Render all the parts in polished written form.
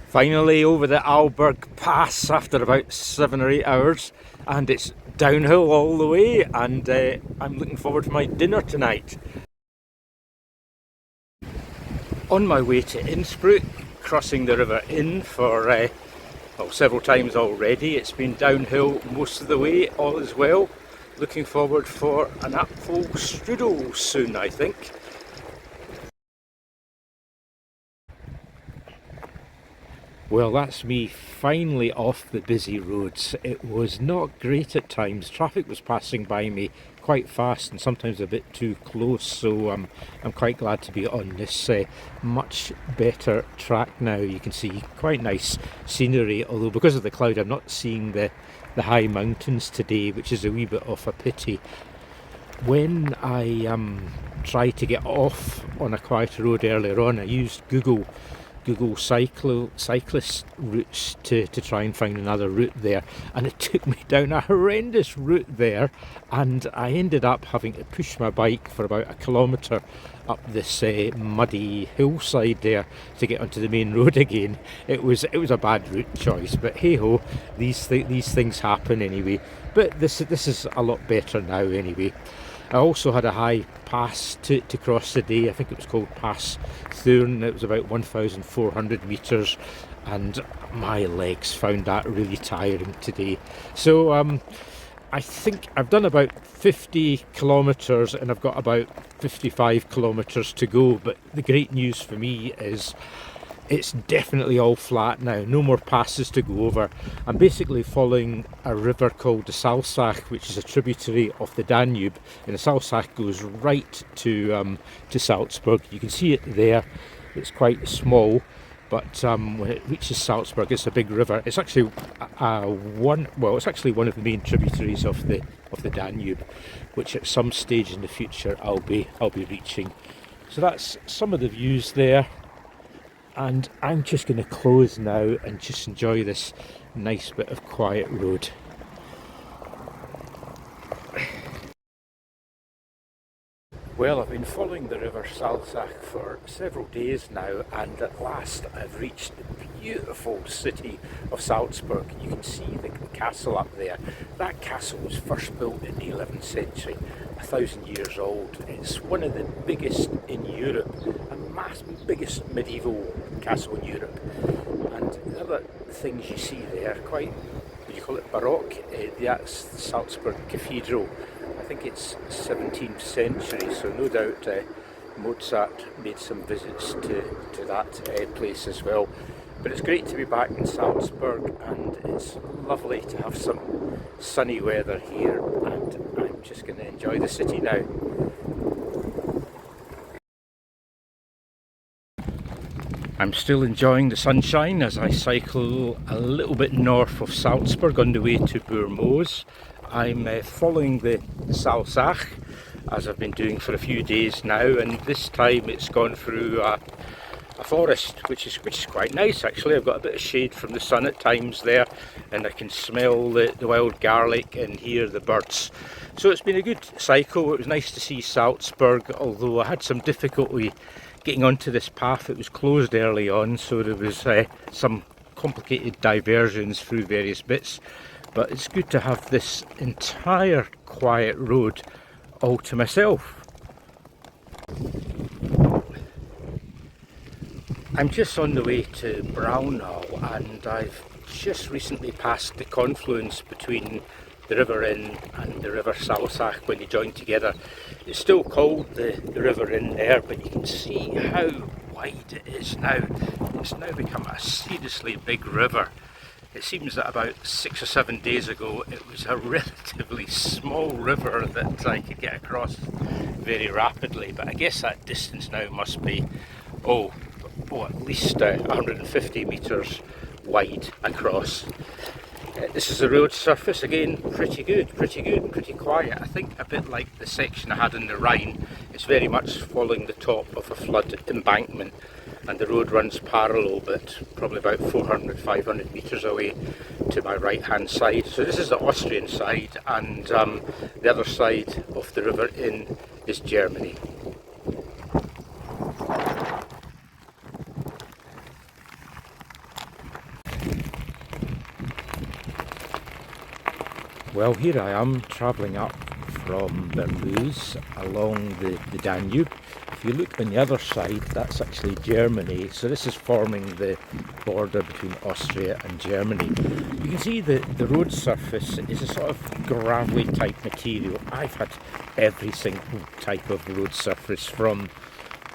Finally over the Alberg Pass after about 7 or 8 hours, and it's downhill all the way, and I'm looking forward to my dinner tonight. On my way to Innsbruck, crossing the River Inn for well, several times already. It's been downhill most of the way, all is well. Looking forward for an apple strudel soon, I think. Well, that's me finally off the busy roads. It was not great at times. Traffic was passing by me quite fast and sometimes a bit too close, so I'm quite glad to be on this much better track now. You can see quite nice scenery, although because of the cloud I'm not seeing the high mountains today, which is a wee bit of a pity. When I tried to get off on a quiet road earlier on, I used Google cyclist routes to try and find another route there, and it took me down a horrendous route there, and I ended up having to push my bike for about a kilometre up this muddy hillside there to get onto the main road again. It was a bad route choice, but hey ho, these things happen anyway. But this is a lot better now anyway. I also had a high pass to cross today. I think it was called Pass Thurn. It was about 1,400 metres, and my legs found that really tiring today. So I think I've done about 50 kilometres and I've got about 55 kilometres to go. But the great news for me is it's definitely all flat now, no more passes to go over. I'm basically following a river called the Salzach, which is a tributary of the Danube, and the Salzach goes right to Salzburg. You can see it there. It's quite small, but when it reaches Salzburg, it's a big river. It's actually one of the main tributaries of the Danube, which at some stage in the future I'll be reaching. So that's some of the views there. And I'm just going to close now and just enjoy this nice bit of quiet road. Well, I've been following the River Salzach for several days now, and at last I've reached the beautiful city of Salzburg. You can see the castle up there. That castle was first built in the 11th century, 1,000 years old. It's one of the biggest in Europe, biggest medieval castle in Europe. And the other things you see there, quite, would you call it Baroque? That's the Salzburg Cathedral. I think it's 17th century, so no doubt Mozart made some visits to that place as well. But it's great to be back in Salzburg, and it's lovely to have some sunny weather here, and I'm just going to enjoy the city now. I'm still enjoying the sunshine as I cycle a little bit north of Salzburg on the way to Bourmoos. I'm following the Salzach, as I've been doing for a few days now, and this time it's gone through a forest, which is quite nice actually. I've got a bit of shade from the sun at times there, and I can smell the wild garlic and hear the birds. So it's been a good cycle. It was nice to see Salzburg, although I had some difficulty getting onto this path. It was closed early on, so there was some complicated diversions through various bits, but it's good to have this entire quiet road all to myself. I'm just on the way to Braunau, and I've just recently passed the confluence between the River Inn and the River Salzach when they join together. It's still called the River Inn there, but you can see how wide it is now. It's now become a seriously big river. It seems that about 6 or 7 days ago it was a relatively small river that I could get across very rapidly, but I guess that distance now must be at least 150 metres wide across. This is the road surface, again pretty good and pretty quiet. I think a bit like the section I had in the Rhine, it's very much following the top of a flood embankment, and the road runs parallel but probably about 400-500 metres away to my right hand side. So this is the Austrian side, and the other side of the River Inn is Germany. Well, here I am travelling up from Bermuz along the Danube. If you look on the other side, that's actually Germany. So this is forming the border between Austria and Germany. You can see the road surface is a sort of gravelly type material. I've had every single type of road surface, from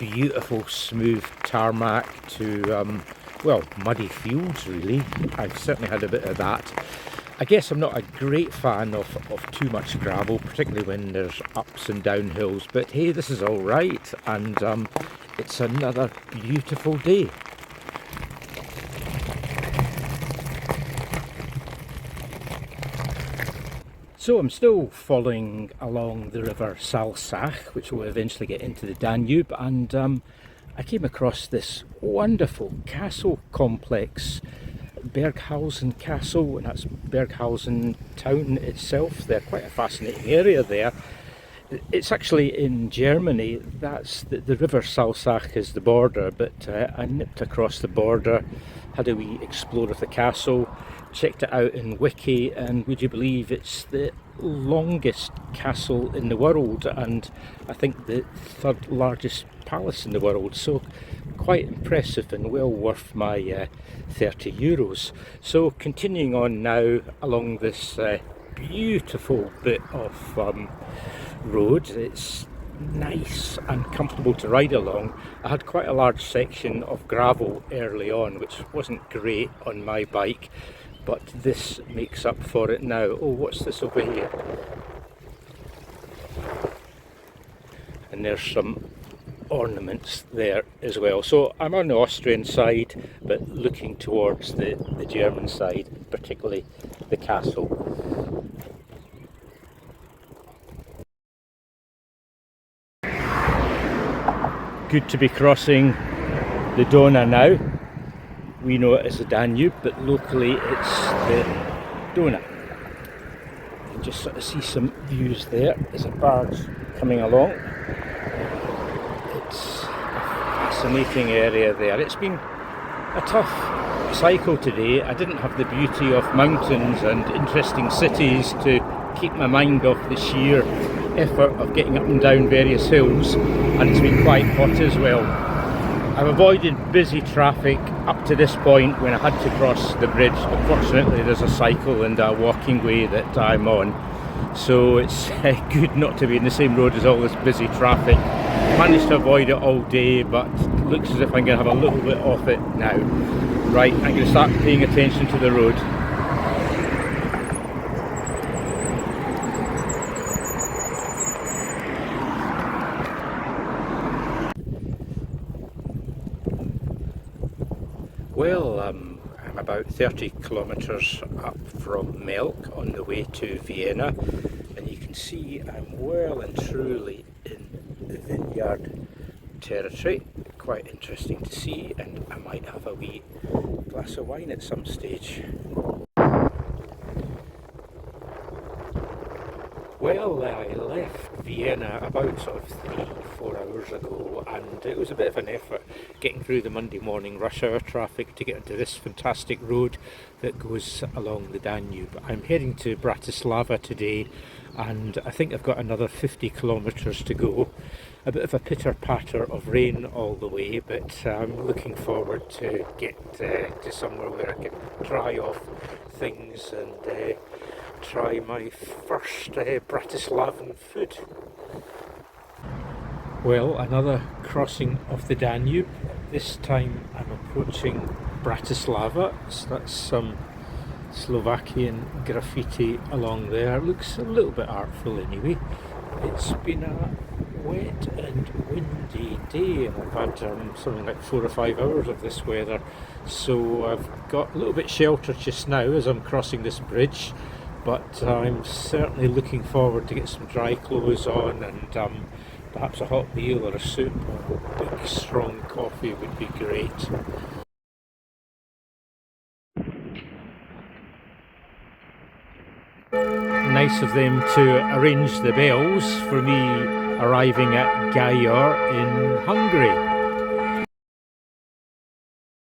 beautiful smooth tarmac to well, muddy fields really. I've certainly had a bit of that. I guess I'm not a great fan of too much gravel, particularly when there's ups and down hills, but hey, this is all right, and it's another beautiful day. So I'm still following along the river Salzach, which will eventually get into the Danube, and I came across this wonderful castle complex, Berghausen Castle, and that's Berghausen town itself. They're quite a fascinating area there. It's actually in Germany. That's the river Salzach is the border, but I nipped across the border, had a wee explore of the castle, checked it out in Wiki, and would you believe it's the longest castle in the world, and I think the third largest palace in the world, so quite impressive and well worth my 30 euros. So continuing on now along this beautiful bit of road. It's nice and comfortable to ride along. I had quite a large section of gravel early on, which wasn't great on my bike, but this makes up for it now. Oh, what's this over here? And there's some ornaments there as well. So I'm on the Austrian side, but looking towards the German side, particularly the castle. Good to be crossing the Donau now. We know it as the Danube, but locally it's the Donau. You can just sort of see some views there. There's a barge coming along. It's a fascinating area there. It's been a tough cycle today. I didn't have the beauty of mountains and interesting cities to keep my mind off the sheer effort of getting up and down various hills, and it's been quite hot as well. I've avoided busy traffic up to this point when I had to cross the bridge, but fortunately there's a cycle and a walking way that I'm on, so it's good not to be in the same road as all this busy traffic. Managed to avoid it all day, but it looks as if I'm going to have a little bit off it now. Right, I'm going to start paying attention to the road. Well, I'm about 30 kilometres up from Melk on the way to Vienna, and you can see I'm well and truly in the vineyard territory. Quite interesting to see, and I might have a wee glass of wine at some stage. Well, I left Vienna about sort of 3-4 hours ago, and it was a bit of an effort getting through the Monday morning rush hour traffic to get into this fantastic road that goes along the Danube. I'm heading to Bratislava today, and I think I've got another 50 kilometres to go. A bit of a pitter-patter of rain all the way, but I'm looking forward to get to somewhere where I can dry off things and try my first Bratislavan food. Well, another crossing of the Danube. This time I'm approaching Bratislava. So that's some Slovakian graffiti along there. Looks a little bit artful anyway. It's been a wet and windy day, and I've had something like 4 or 5 hours of this weather, so I've got a little bit sheltered just now as I'm crossing this bridge, but I'm certainly looking forward to get some dry clothes on, and perhaps a hot meal or a soup or a big strong coffee would be great. Nice of them to arrange the bells for me arriving at Győr in Hungary.